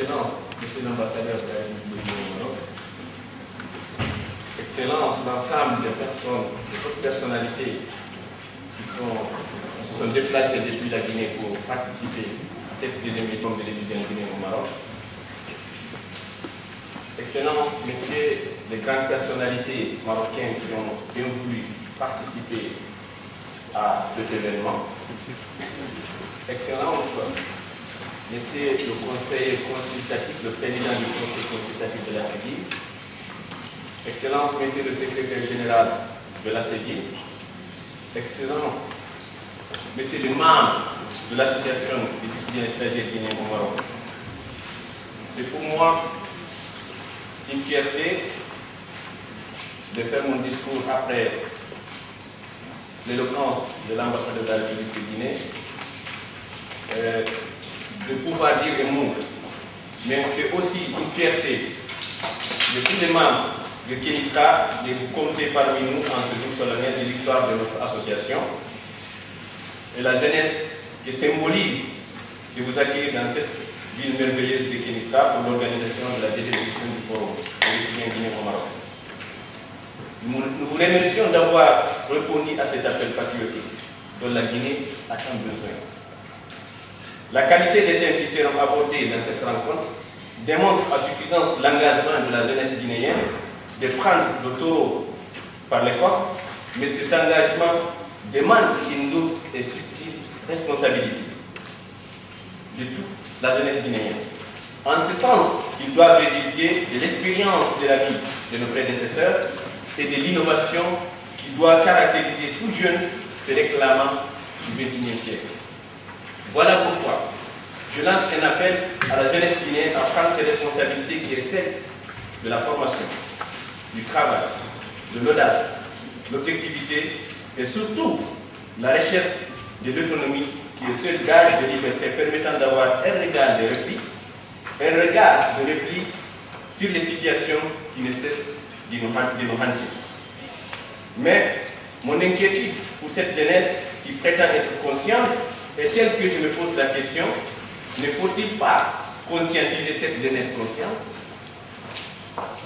Excellence, Monsieur l'ambassadeur de la République du Maroc, Excellence, l'ensemble des personnes, de toutes personnalités qui se sont déplacées depuis la Guinée pour participer à cette deuxième école de l'étudiant guinéen au Maroc. Excellence, Messieurs les grandes personnalités marocaines qui ont bien voulu participer à cet événement. Excellence, Messieurs le conseil consultatif, le président du conseil consultatif de la CEDI. Excellence, Monsieur le secrétaire général de la CEDI. Excellence, Messieurs les membres de l'association d'étudiants et stagiaires guinéens au Maroc. C'est pour moi une fierté de faire mon discours après l'éloquence de l'ambassadeur de la République de Guinée, de pouvoir dire un mot. Mais c'est aussi une fierté de tous les membres de Kénika de vous compter parmi nous en ce jour solennel de l'histoire de notre association et la jeunesse qui symbolise de vous accueillir dans cette ville merveilleuse de Kénika pour l'organisation de la deuxième édition du forum de l'étudiant guinéen au Maroc. Nous vous remercions d'avoir répondu à cet appel patriotique dont la Guinée a tant besoin. La qualité des thèmes qui seront abordés dans cette rencontre démontre à suffisance l'engagement de la jeunesse guinéenne de prendre le taureau par les cornes, mais cet engagement demande une lourde et subtile responsabilité de toute la jeunesse guinéenne. En ce sens, ils doivent résulter de l'expérience de la vie de nos prédécesseurs et de l'innovation qui doit caractériser tout jeune se réclamant du XXIe siècle. Voilà pourquoi je lance un appel à la jeunesse guinéenne à prendre ses responsabilités qui est celle de la formation, du travail, de l'audace, l'objectivité et surtout la recherche de l'autonomie qui est seul gage de liberté permettant d'avoir un regard de repli sur les situations qui ne cessent de nous hanter. Mais mon inquiétude pour cette jeunesse qui prétend être consciente est telle que je me pose la question, ne faut-il pas conscientiser cette jeunesse consciente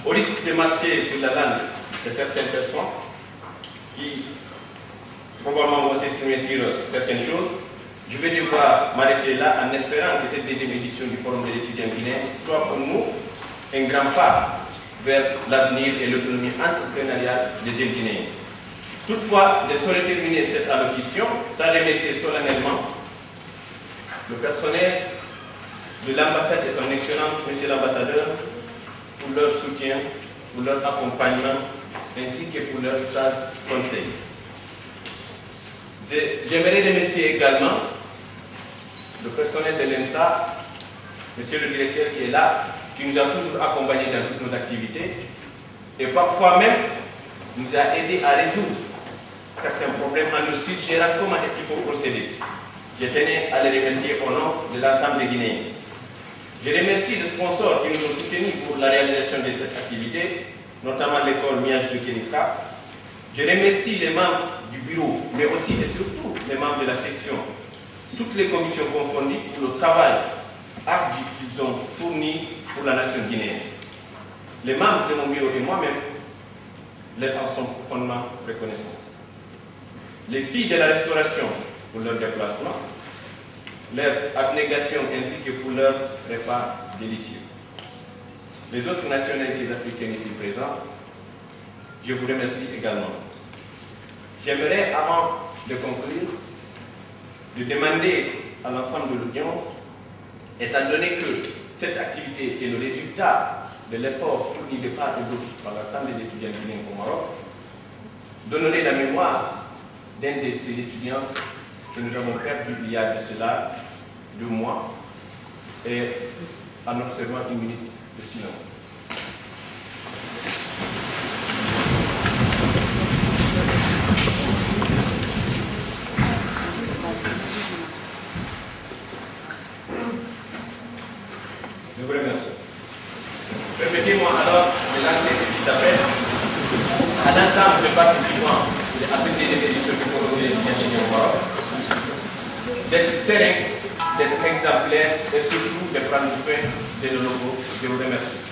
au risque de marcher sur la langue de certaines personnes qui probablement vont s'exprimer sur certaines choses? Je vais devoir m'arrêter là en espérant que cette deuxième édition du Forum de l'étudiant guinéen soit pour nous un grand pas vers l'avenir et l'autonomie entrepreneuriale des jeunes Guinéens. Toutefois, je ne saurais terminer cette allocution sans remercier solennellement le personnel de l'ambassade et son excellence, Monsieur l'ambassadeur, pour leur soutien, pour leur accompagnement, ainsi que pour leurs sages conseils. J'aimerais remercier également le personnel de l'ENSA, Monsieur le directeur qui est là, qui nous a toujours accompagnés dans toutes nos activités et parfois même nous a aidés à résoudre certains problèmes en nous suggérant comment est-ce qu'il faut procéder. Je tenais à les remercier au nom de l'ensemble des Guinéens. Je remercie les sponsors qui nous ont soutenus pour la réalisation de cette activité, notamment l'école Miage de Kénika. Je remercie les membres du bureau, mais aussi et surtout les membres de la section, toutes les commissions confondues pour le travail ardu qu'ils ont fourni pour la nation guinéenne. Les membres de mon bureau et moi-même leur en sont profondément reconnaissants. Les filles de la restauration pour leur déplacement, leur abnégation ainsi que pour leur repas délicieux. Les autres nationalités africaines ici présentes, je vous remercie également. J'aimerais, avant de conclure, de demander à l'ensemble de l'audience, étant donné que cette activité est le résultat de l'effort fourni de part et d'autre par l'ensemble des étudiants guinéens au Maroc, d'honorer la mémoire d'un de ces étudiants que nous avons perdu il y a de cela 2 mois, et en observant une minute de silence. Je vous remercie. Permettez-moi alors de lancer un petit appel à l'ensemble des participants à cette deuxième édition du Forum de l'étudiant guinéen au Maroc d'être serein, d'être exemplaire et surtout de prendre soin de nos locaux. Je vous remercie.